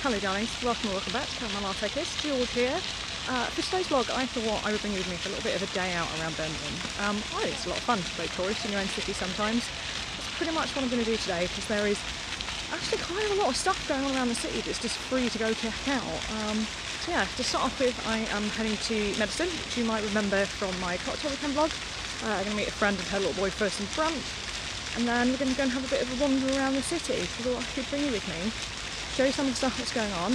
Hello darlings, welcome back to my Latte kiss. George here. For today's vlog I thought I would bring you with me for a little bit of a day out around Birmingham. I think it's a lot of fun to play tourist in your own city sometimes. That's pretty much what I'm going to do today, because there is actually quite a lot of stuff going on around the city that's just free to go check out. So yeah, to start off with, I am heading to Medicine, which you might remember from my cocktail weekend vlog. I'm going to meet a friend and her little boy for some brunch, and then we're going to go and have a bit of a wander around the city. So I thought I could bring you with me, show you some of the stuff that's going on,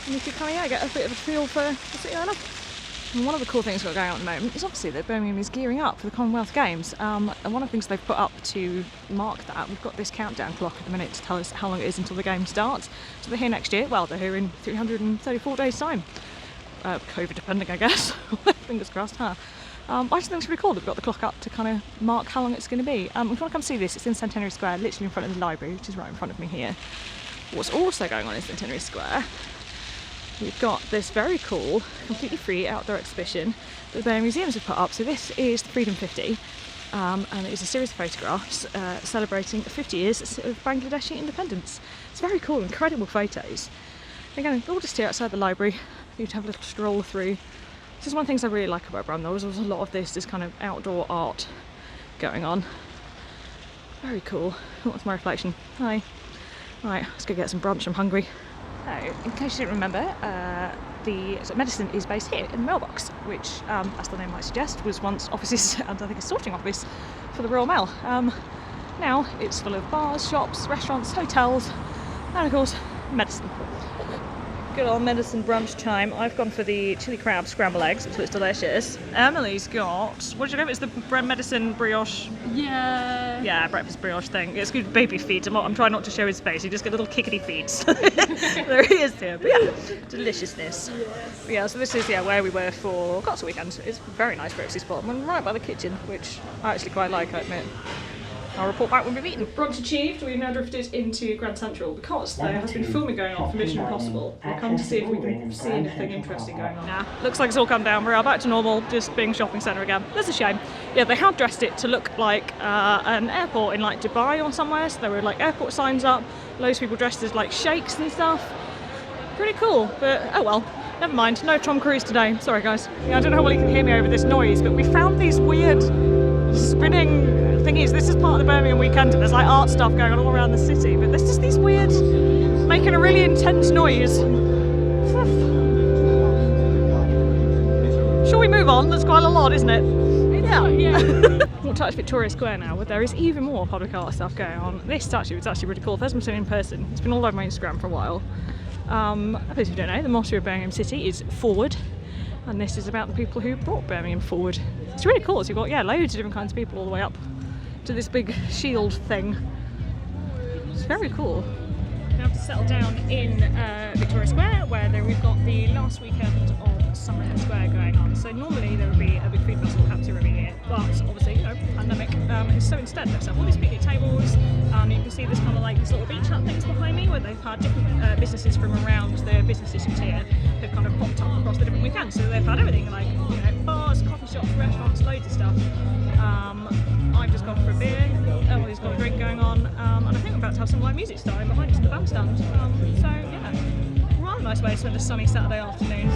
and you could kind of get a bit of a feel for the city I love. And one of the cool things we've got going on at the moment is obviously that Birmingham is gearing up for the Commonwealth Games, and one of the things they've put up to mark that, we've got this countdown clock at the minute to tell us how long it is until the game starts. So they're here next year, well, they're here in 334 days time. COVID depending, I guess. Fingers crossed, huh? I just think it's really cool that we've got the clock up to kind of mark how long it's going to be. If you want to come see this, it's in Centenary Square, literally in front of the library, which is right in front of me here. What's also going on in Centenary Square, we've got this very cool, completely free outdoor exhibition that the museums have put up. So this is the Freedom 50, and it is a series of photographs celebrating 50 years of Bangladeshi independence. It's very cool, incredible photos. Again, all just here outside the library, you can have a little stroll through. This is one of the things I really like about Birmingham. There's a lot of this kind of outdoor art going on. Very cool. Oh, that's my reflection. Hi. Right, let's go get some brunch, I'm hungry. So, in case you didn't remember, so Medicine is based here in the Mailbox, which, as the name might suggest, was once offices and I think a sorting office for the Royal Mail. Now it's full of bars, shops, restaurants, hotels, and of course, Medicine. Good old Medicine brunch time. I've gone for the chili crab scrambled eggs, which looks delicious. Emily's got, what did you go? It's the Medicine brioche. Yeah, breakfast brioche thing. It's good baby feet. I'm trying not to show his face. You just get little kickety feet. There he is here. But yeah, deliciousness. Yes. Yeah, so this is where we were for cocktail weekend. It's a very nice breakfast spot. I'm right by the kitchen, which I actually quite like, I admit. I'll report back when we've eaten. Brunch achieved. We've now drifted into Grand Central because there has been filming going on for Mission Impossible. We'll come to see if we can see anything interesting going on. Nah, looks like it's all come down. We're back to normal, just being a shopping centre again. That's a shame. Yeah, they have dressed it to look like an airport in like Dubai or somewhere. So there were like airport signs up, loads of people dressed as like sheikhs and stuff. Pretty cool, but oh well. Never mind, no Tom Cruise today. Sorry guys. Yeah, I don't know how well you can hear me over this noise, but we found these weird spinning thingies. This is part of the Birmingham Weekender. There's like art stuff going on all around the city, but there's just these weird, making a really intense noise. Shall we move on? That's quite a lot, isn't it? Yeah. We'll touch Victoria Square now, where there is even more public art stuff going on. This statue is actually really cool. First time I've seen it in person. It's been all over my Instagram for a while. For those of you who don't know, the motto of Birmingham City is forward, and this is about the people who brought Birmingham forward. It's really cool. So you've got loads of different kinds of people all the way up to this big shield thing. It's very cool. We have to settle down in Victoria Square, where we've got the last weekend of Summer Square going on. So normally there would be a big food festival happening every year, but obviously, pandemic. So instead they've set all these picnic tables, and you can see this kind of like these little beach hut things behind me, where they've had different businesses from around the business district here. They've kind of popped up across the different weekends. So they've had everything like bars, coffee shops, restaurants, loads of stuff. I've just gone for a beer. Emily's got a drink going on, and I think I'm about to have some live music starting behind us at the bandstand. So yeah, rather nice way to spend a sunny Saturday afternoon.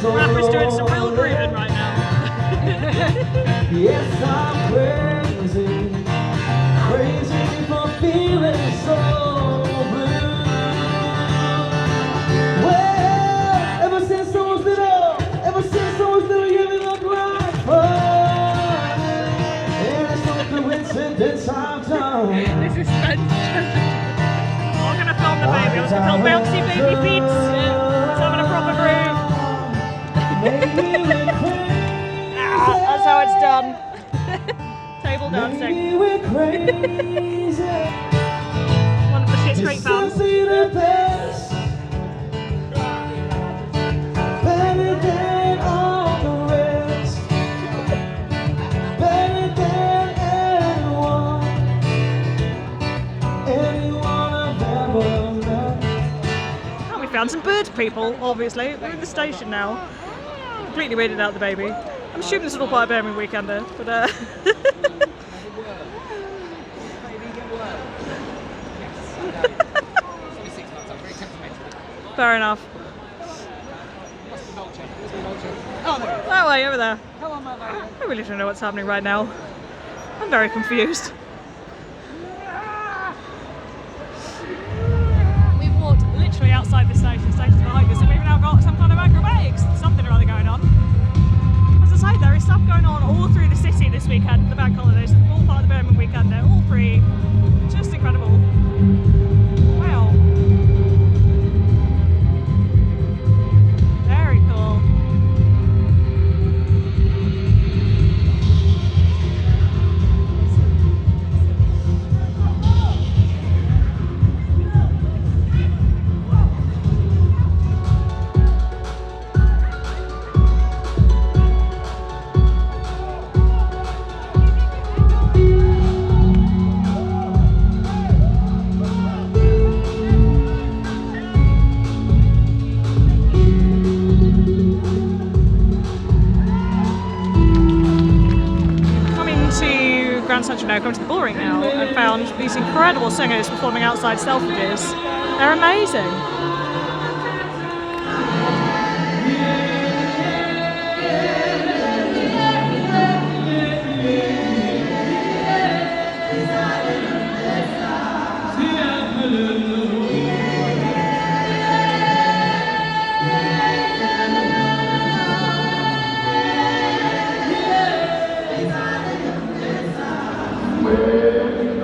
Rapper's doing some real grooving right now. Yes, I'm crazy for feeling so blue. Well, ever since I was little, you look like fun. And it's no coincidence I've done. This is fantastic. I'm gonna film the baby. I'm gonna film bouncy baby feet. It's having a proper groove. That's how it's done. Table dancing. One of the shit straight fans. Better than all the rest. Better than anyone I've ever met. Oh, we found some bird people, obviously. We're in the station now. Completely weirded out the baby. I'm assuming this is all part of Birmingham Weekender, but Fair enough. Oh, there. That way, over there. Come on, my lady. I really don't know what's happening right now. I'm very confused. We've walked literally outside the station. The station's behind us, and we've now got some kind of acrobatics, something or other going on. As I say, there is stuff going on all through the city this weekend, the bank holidays, all part of the Birmingham Weekender, all free. Just incredible. Wow. Very cool. Come to the ballroom now and found these incredible singers performing outside Selfridges. They're amazing.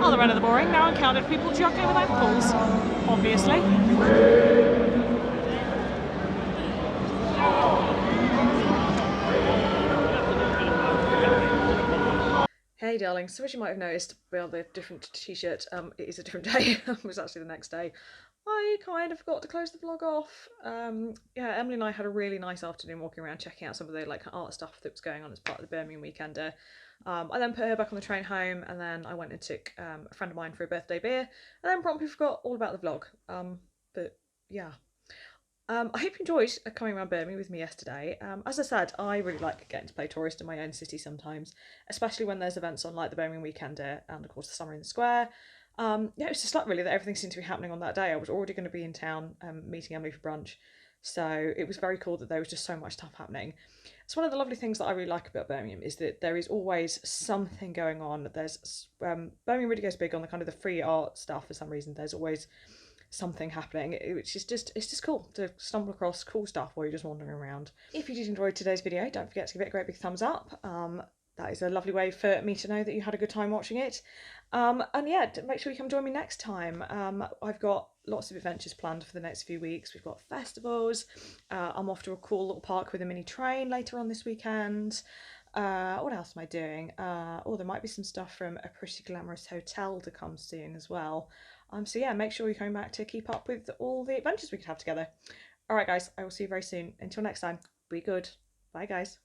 Other end of the boring, now encountered people juggling with apples, obviously. Hey darling, so as you might have noticed by the different t-shirt, it is a different day. It was actually the next day. I kind of forgot to close the vlog off. Yeah, Emily and I had a really nice afternoon walking around checking out some of the like art stuff that was going on as part of the Birmingham Weekender. I then put her back on the train home, and then I went and took a friend of mine for a birthday beer, and then promptly forgot all about the vlog. But yeah. I hope you enjoyed coming around Birmingham with me yesterday. As I said, I really like getting to play tourist in my own city sometimes, especially when there's events on like the Birmingham Weekender and of course the Summer in the Square. Yeah, it was just like really that everything seemed to be happening on that day. I was already going to be in town meeting Emily for brunch, so it was very cool that there was just so much stuff happening. It's one of the lovely things that I really like about Birmingham is that there is always something going on. There's Birmingham really goes big on the kind of the free art stuff for some reason. There's always something happening, which is it's just cool to stumble across cool stuff while you're just wandering around. If you did enjoy today's video, don't forget to give it a great big thumbs up. That is a lovely way for me to know that you had a good time watching it. And yeah, make sure you come join me next time. I've got lots of adventures planned for the next few weeks. We've got festivals. I'm off to a cool little park with a mini train later on this weekend. What else am I doing? Oh, there might be some stuff from a pretty glamorous hotel to come soon as well. So yeah, make sure you're coming back to keep up with all the adventures we could have together. Alright guys, I will see you very soon. Until next time, be good. Bye guys.